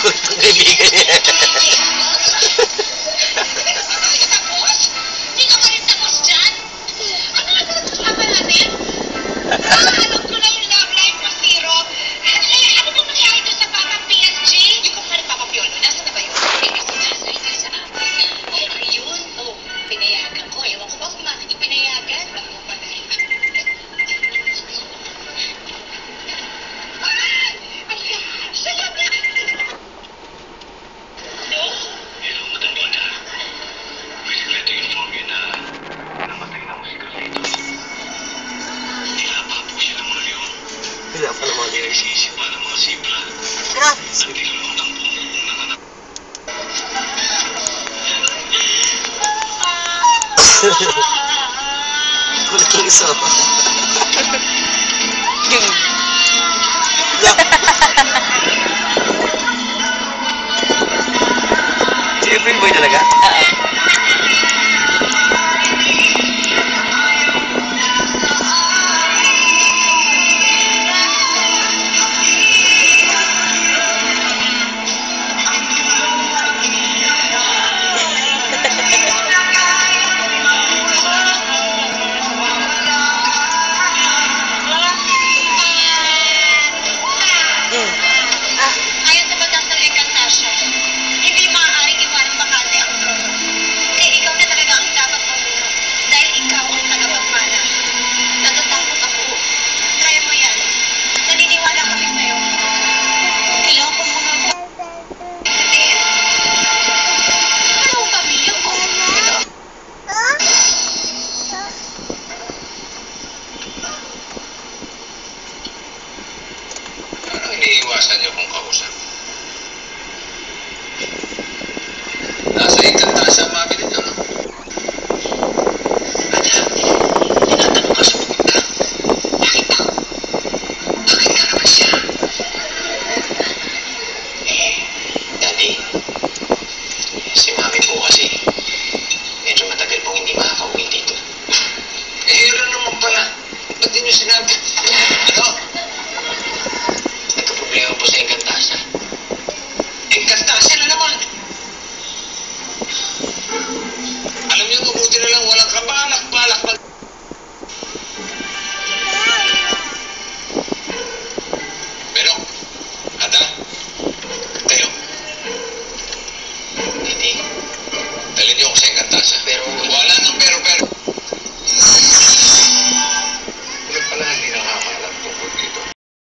Kultong kaibigan niya. Hindi ka pa rin tapos dyan? Ano na pinag-usapan natin? Alam ko na yung love life mo, Zero. Ano bang nangyari doon sa batang PSG? Yung kumari Papa Piolo, nasa na ba yun? Eh, kasi nasa ka sa akin. Ayun. Pinayagan ko. Ewan ko ba kung bakit yung pinayagan? Ako pa dahil. Sarap na! No? Hello, Madam Bata. Pwede ko ito inform you na namatay na mo si Carlito. Tila pa po siya ng mga leon. Wala pa naman yun. Nagsisipa ng mga sibla. Grabe. At tinulong ng puno ng anak. Kulit ng isa. Yung... Si April Boy talaga? Oo.